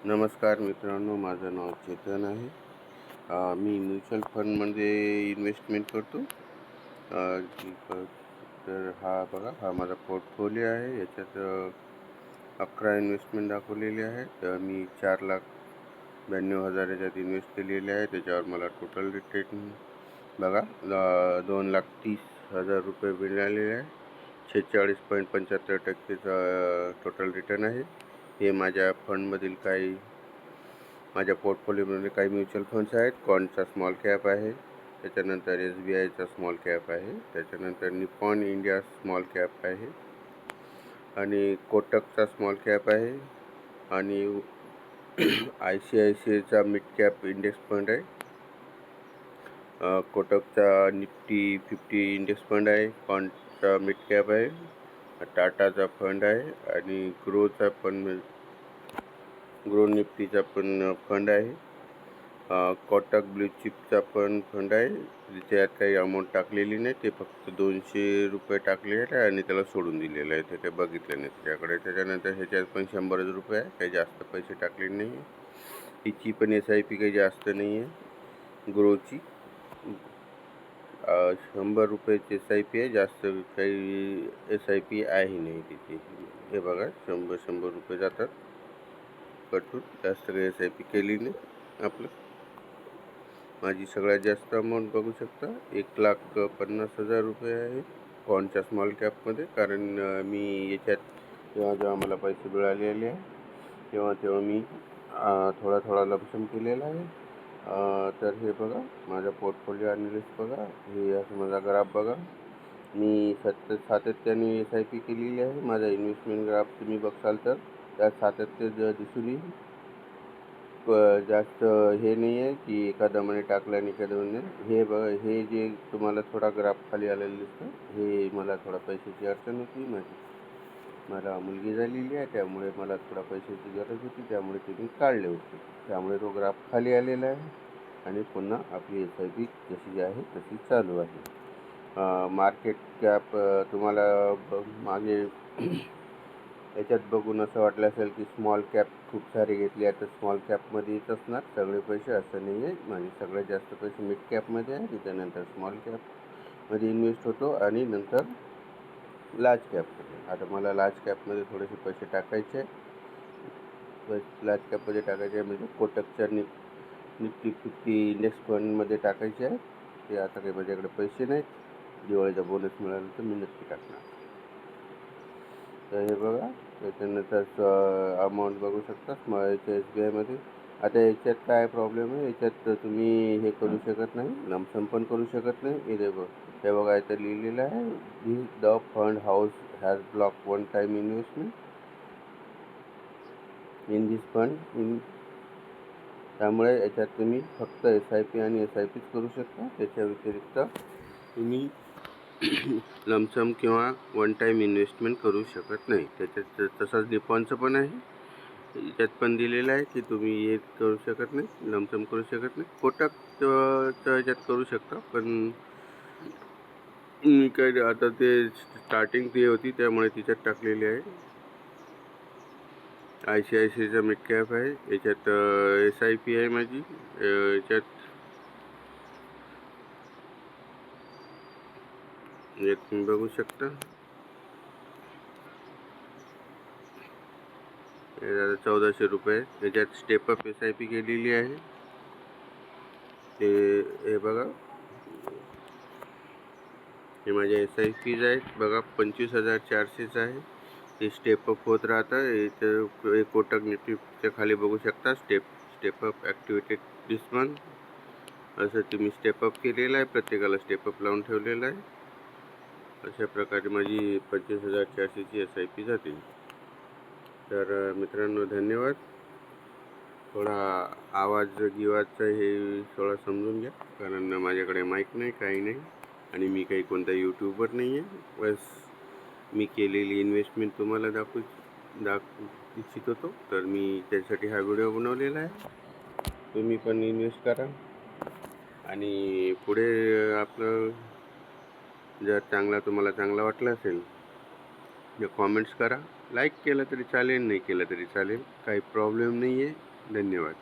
नमस्कार मित्रांनो, माझं नाव चेतन आहे. मी म्युच्युअल फंडमध्ये इन्व्हेस्टमेंट करतो. तर हा बघा, हा माझा पोर्टफोलिओ आहे. याच्यात 11 इन्व्हेस्टमेंट दाखवलेले आहे. तर मी 4,92,000 याच्यात इन्व्हेस्ट केलेले आहे. त्याच्यावर मला टोटल रिटर्न बघा 2,30,000 रुपये मिळालेले आहे. 46.75% टोटल रिटर्न आहे. हे माझ्या फंडमधील माझ्या पोर्टफोलिओमध्ये काही म्युच्युअल फंड्स आहेत. कॉनचा स्मॉल कॅप आहे, त्याच्यानंतर SBIचा स्मॉल कॅप आहे, त्याच्यानंतर निपॉन इंडिया स्मॉल कॅप आहे आणि कोटकचा स्मॉल कॅप आहे आणि ICICIचा मिड कॅप इंडेक्स फंड आहे. कोटकचा निफ्टी 50 इंडेक्स फंड आहे. कॉनचा मिड कॅप आहे. टाटाचा फंड आहे आणि ग्रो निफ्टीचा पण फंड आहे. कोटक ब्लू चिपचा पण फंड आहे. त्याच्यात काही अमाऊंट टाकलेली नाही, ते फक्त 200 रुपये टाकले आहे आणि त्याला सोडून दिलेलं आहे. ते काही बघितलं नाही त्याच्याकडे. त्याच्यानंतर ह्याच्यात पण 100 रुपये आहे, काही जास्त पैसे टाकले नाही. हिची पण SIP काही जास्त नाही आहे. ग्रोची 100 रुपयाची SIP आहे, जास्त काही SIP आहे नाही तिची. हे बघा, 100 रुपये जातात कटून, जास्त काही SIP केली नाही. माझी सगळ्यात जास्त अमाऊंट बघू शकता 1,50,000 रुपये आहे कॉनच्या स्मॉल कॅपमध्ये. कारण मी याच्यात जेव्हा मला पैसे मिळालेले आहे तेव्हा मी थोडा लमसम केलेला आहे. तर हे बघा, माझा पोर्टफोलिओ ॲनालिस्ट बघा, हे असं माझा ग्राफ बघा. मी सातत्याने SIP केलेली आहे. माझा इन्व्हेस्टमेंट ग्राफ तुम्ही बघसाल तर त्यात सातत्य दिसून येईल. जास्त हे नाही आहे की एखादा महिने टाकला आणि एखादा महिने. हे बघा, हे जे तुम्हाला थोडा ग्राफ खाली आलेलं दिसतं, हे मला थोडा पैशाची अडचण होती. मला मुलगी झालेली आहे, त्यामुळे मला थोडा पैशाची गरज होती, त्यामुळे ते मी काढले होते. त्यामुळे तो ग्राफ खाली आलेला आहे आणि पुन्हा आपली SIP जशी आहे तशी चालू आहे. मार्केट कॅप तुम्हाला मागे याच्यात बघून असं वाटलं असेल की स्मॉल कॅप खूप सारे घेतले आहे, तर स्मॉल कॅपमध्ये येत असणार सगळे पैसे. असं नाही आहे. माझे सगळ्यात जास्त पैसे मिड कॅपमध्ये आहे, त्याच्यानंतर स्मॉल कॅपमध्ये इन्व्हेस्ट होतो आणि नंतर लार्ज कॅपमध्ये. आता मला लार्ज कॅपमध्ये थोडेसे पैसे टाकायचे आहे. लार्ज कॅपमध्ये टाकायचे आहे म्हणजे कोटकच्या निफ्टी 50 इंडेक्स फंडमध्ये टाकायचे आहे. ते आता काही माझ्याकडे पैसे नाहीत. दिवाळीचा बोनस मिळाला तर मी नक्की टाकणार. तर हे बघा, त्याच्यानंतर अमाऊंट बघू शकता याच्या SBIमध्ये. आता याच्यात काय प्रॉब्लेम आहे, याच्यात तुम्ही हे करू शकत नाही, लमसम पण करू शकत नाही. हे बघा, इथं लिहिलेलं आहे the fund house has block one time investment in this fund. त्यामुळे याच्यात तुम्ही फक्त SIP आणि SIPच करू शकता. त्याच्या व्यतिरिक्त तुम्ही लमसम किंवा वन टाईम इन्व्हेस्टमेंट करू शकत नाही. त्याच्यात तसंच निपॉनचं पण आहे, याच्यात पण दिलेलं आहे की तुम्ही हे करू शकत नाही, लमसम करू शकत नाही. कोटकचं याच्यात करू शकता, पण मी काय आता ते स्टार्टिंग ती होती त्यामुळे तिच्यात टाकलेली आहे. ICICIचा मिड कॅप आहे, याच्यात SIP आहे माझी. याच्यात तुम्ही बघू शकता 1,400 रुपये. याच्यात स्टेपअप SIP केलेली आहे. ते हे बघा, हे माझ्या SIPs आहेत बघा. 25,400 आहे. ते स्टेपअप होत राहतं. इथं कोटक निफ्टीच्या खाली बघू शकता स्टेपअप ॲक्टिवेटेड दिस मंथ. असं तुम्ही स्टेपअप केलेलं आहे, प्रत्येकाला स्टेपअप लावून ठेवलेलं आहे. अशा प्रकारे माझी 25,400ची SIP जाते. तर मित्रांनो, धन्यवाद. थोडा गिवाजचा हे थोडा समजून घ्या, कारण माझ्याकडे माईक नाही, काही नाही आणि मी काही कोणता यूट्यूबर नाही आहे. बस मी केलेली इन्व्हेस्टमेंट तुम्हाला दाखवू इच्छित होतो, तर मी त्यासाठी हा व्हिडिओ बनवलेला आहे. तुम्ही पण इन्व्हेस्ट करा आणि पुढे आपलं जर तुम्हाला चांगला वाटलं असेल तर कॉमेंट्स करा. लाईक केलं तरी चालेल, नाही केलं तरी चालेल, काही प्रॉब्लेम नाही आहे. धन्यवाद.